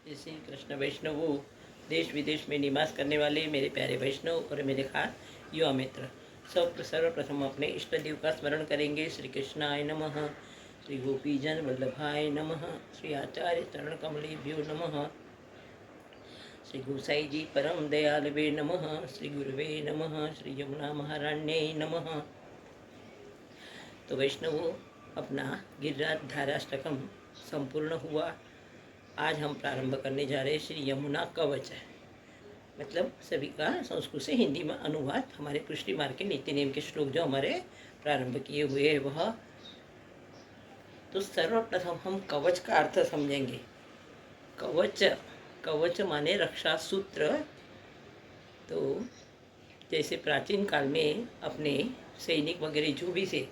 जय श्री कृष्ण वैष्णवों, देश विदेश में निवास करने वाले मेरे प्यारे वैष्णव और मेरे खास युवा मित्र, सर्वप्रथम अपने इष्ट देव का स्मरण करेंगे। श्री कृष्णाय नमः, श्री गोपीजन वल्लभाय नमः, श्री आचार्य चरण कमलेभ्यो नमः, श्री गोसाई जी परम दयालवे नमः, श्री गुरुवे नमः, श्री यमुना महाराण्यै नमः। तो वैष्णवों, अपना गिरिराज धाराष्टकम संपूर्ण हुआ। आज हम प्रारंभ करने जा रहे हैं श्री यमुना कवच। मतलब सभी का संस्कृत से हिंदी में अनुवाद, हमारे पुष्टि मार्ग के नीति नियम के श्लोक जो हमारे प्रारंभ किए हुए हैं वह। तो सर्वप्रथम हम कवच का अर्थ समझेंगे। कवच, कवच माने रक्षा सूत्र। तो जैसे प्राचीन काल में अपने सैनिक वगैरह जो भी से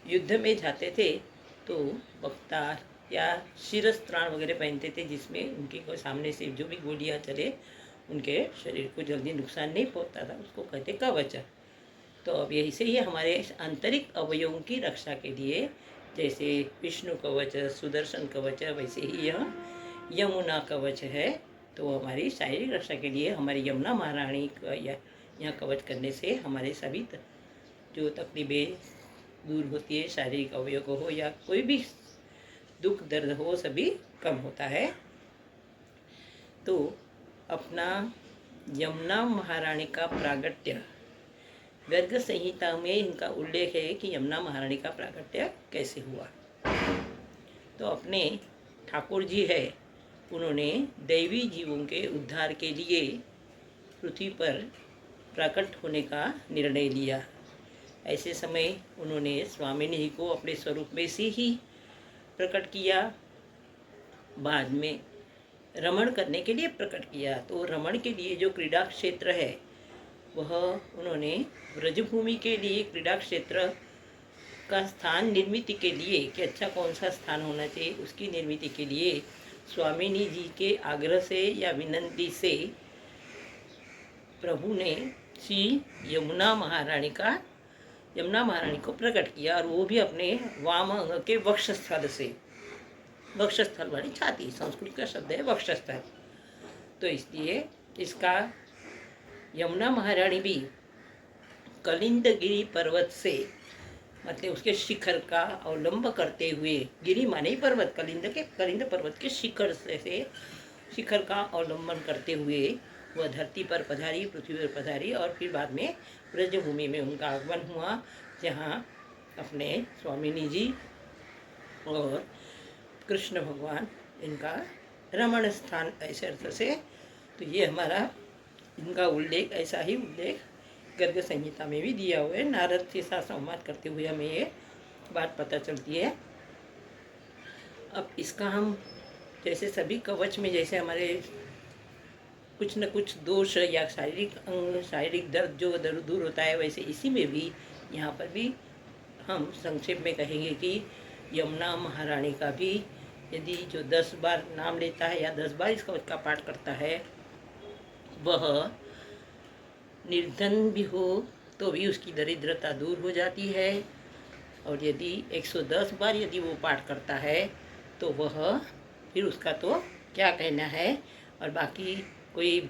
युद्ध में जाते थे तो बख्तार या शिरस्त्राण वगैरह पहनते थे, जिसमें उनके कोई सामने से जो भी गोलियां चले उनके शरीर को जल्दी नुकसान नहीं पहुंचता था, उसको कहते कवच। तो अब यही से ही हमारे आंतरिक अवयवों की रक्षा के लिए, जैसे विष्णु कवच, सुदर्शन कवच, वैसे ही यह यमुना कवच है। तो हमारी शारीरिक रक्षा के लिए हमारी यमुना महारानी का यह कवच करने से हमारे सभी जो तकलीफें दूर होती है, शारीरिक अवयव को हो या कोई भी दुख दर्द हो, सभी कम होता है। तो अपना यमुना महारानी का प्रागट्य, गर्ग संहिता में इनका उल्लेख है कि यमुना महारानी का प्रागट्य कैसे हुआ। तो अपने ठाकुर जी है, उन्होंने दैवी जीवों के उद्धार के लिए पृथ्वी पर प्रकट होने का निर्णय लिया। ऐसे समय उन्होंने स्वामिनी जी को अपने स्वरूप में से ही प्रकट किया, बाद में रमण करने के लिए प्रकट किया। तो रमण के लिए जो क्रीड़ा क्षेत्र है वह उन्होंने ब्रजभूमि के लिए क्रीड़ा क्षेत्र का स्थान निर्मित के लिए कि अच्छा कौन सा स्थान होना चाहिए, उसकी निर्मित के लिए स्वामिनी जी के आग्रह से या विनंती से प्रभु ने श्री यमुना महारानी को प्रकट किया, और वो भी अपने वाम अंग के वक्षस्थल से। वक्षस्थल वाली छाती, संस्कृत का शब्द है वक्षस्थल। तो इसलिए इसका यमुना महारानी भी कलिंदगिरी पर्वत से, मतलब उसके शिखर का अवलंब करते हुए, गिरी माने पर्वत, कलिंद पर्वत के शिखर का अवलंबन करते हुए वह धरती पर पधारी, पृथ्वी पर पधारी, और फिर बाद में ब्रजभूमि में उनका आगमन हुआ, जहाँ अपने स्वामिनी जी और कृष्ण भगवान इनका रमण स्थान, ऐसे अर्थ से। तो ये हमारा इनका उल्लेख, ऐसा ही उल्लेख गर्ग संहिता में भी दिया हुआ है। नारद के साथ संवाद करते हुए हमें ये बात पता चलती है। अब इसका हम, जैसे सभी कवच में जैसे हमारे कुछ न कुछ दोष या शारीरिक दर्द जो दूर होता है, वैसे इसी में भी, यहाँ पर भी हम संक्षेप में कहेंगे कि यमुना महारानी का भी यदि जो 10 बार नाम लेता है या 10 बार इस कवच का पाठ करता है, वह निर्धन भी हो तो भी उसकी दरिद्रता दूर हो जाती है। और यदि 110 बार यदि वो पाठ करता है तो वह फिर उसका तो क्या कहना है। और बाकी कोई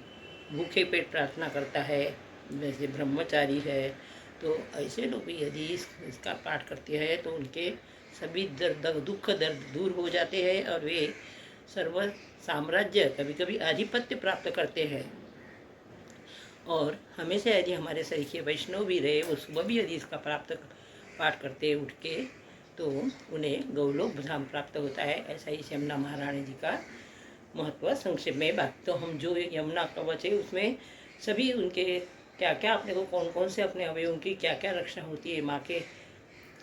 भूखे पेट प्रार्थना करता है, जैसे ब्रह्मचारी है, तो ऐसे लोग भी यदि इसका पाठ करते हैं तो उनके सभी दुख दर्द दूर हो जाते हैं, और वे सर्व साम्राज्य, कभी कभी आधिपत्य प्राप्त करते हैं। और हमेशा यदि हमारे सरीखे वैष्णव भी रहे, वो सुबह भी यदि इसका पाठ करते उठ के, तो उन्हें गौलोक धाम प्राप्त होता है। ऐसा ही यमुना महारानी जी का महत्व संक्षेप में बात। तो हम जो यमुना कवच है उसमें सभी उनके क्या क्या, अपने को कौन कौन से अपने अवयवों की क्या क्या रक्षा होती है, माँ के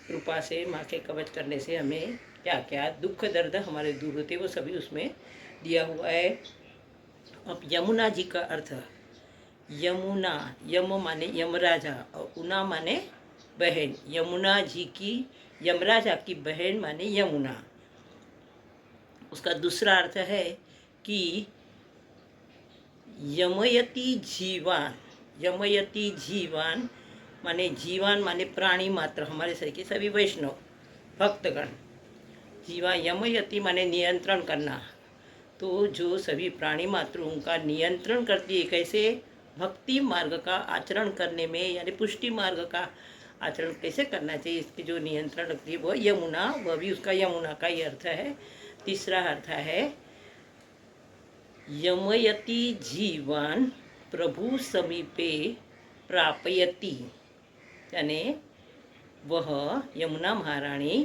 कृपा से, माँ के कवच करने से हमें क्या क्या दुख दर्द हमारे दूर होते, वो सभी उसमें दिया हुआ है। अब यमुना जी का अर्थ, यमुना, यम माने यमराजा और उना माने बहन। यमुना जी की, यमराजा की बहन माने यमुना। उसका दूसरा अर्थ है कि यमयति जीवान। यमयति जीवान माने प्राणी मात्र, हमारे शरीर के सभी वैष्णव भक्तगण। जीवा, यमयति माने नियंत्रण करना। तो जो सभी प्राणी मात्रों का नियंत्रण करती है। कैसे? भक्ति मार्ग का आचरण करने में, यानी पुष्टि मार्ग का आचरण कैसे करना चाहिए, इसकी जो नियंत्रण रखती है वह यमुना, वह भी उसका यमुना का ही अर्थ है। तीसरा अर्थ है यमयति जीवान प्रभु समीपे प्रापयति, यानी वह यमुना महारानी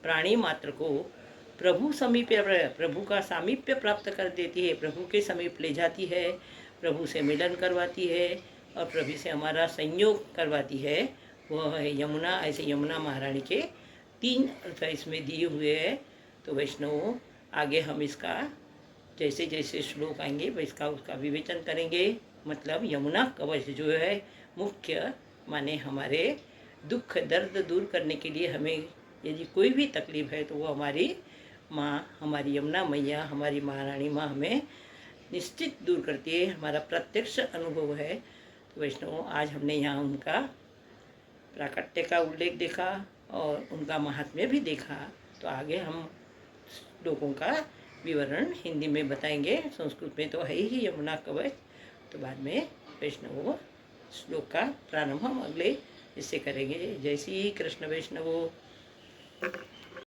प्राणी मात्र को प्रभु समीप, प्रभु का सामीप्य प्राप्त कर देती है, प्रभु के समीप ले जाती है, प्रभु से मिलन करवाती है और प्रभु से हमारा संयोग करवाती है, वह है यमुना। ऐसे यमुना महारानी के 3 अर्थ इसमें दिए हुए हैं। तो वैष्णव आगे हम इसका जैसे जैसे श्लोक आएंगे इसका उसका विवेचन करेंगे। मतलब यमुना कवच जो है मुख्य माने हमारे दुख दर्द दूर करने के लिए, हमें यदि कोई भी तकलीफ है तो वो हमारी माँ, हमारी यमुना मैया, हमारी महारानी माँ हमें निश्चित दूर करती है, हमारा प्रत्यक्ष अनुभव है। तो वैष्णव आज हमने यहाँ उनका प्राकट्य का उल्लेख देखा और उनका महात्म्य भी देखा। तो आगे हम श्लोकों का विवरण हिंदी में बताएंगे, संस्कृत में तो है ही यमुना कवच। तो बाद में वैष्णव श्लोक का प्रारंभ हम अगले इससे करेंगे। जय श्री कृष्ण वैष्णव।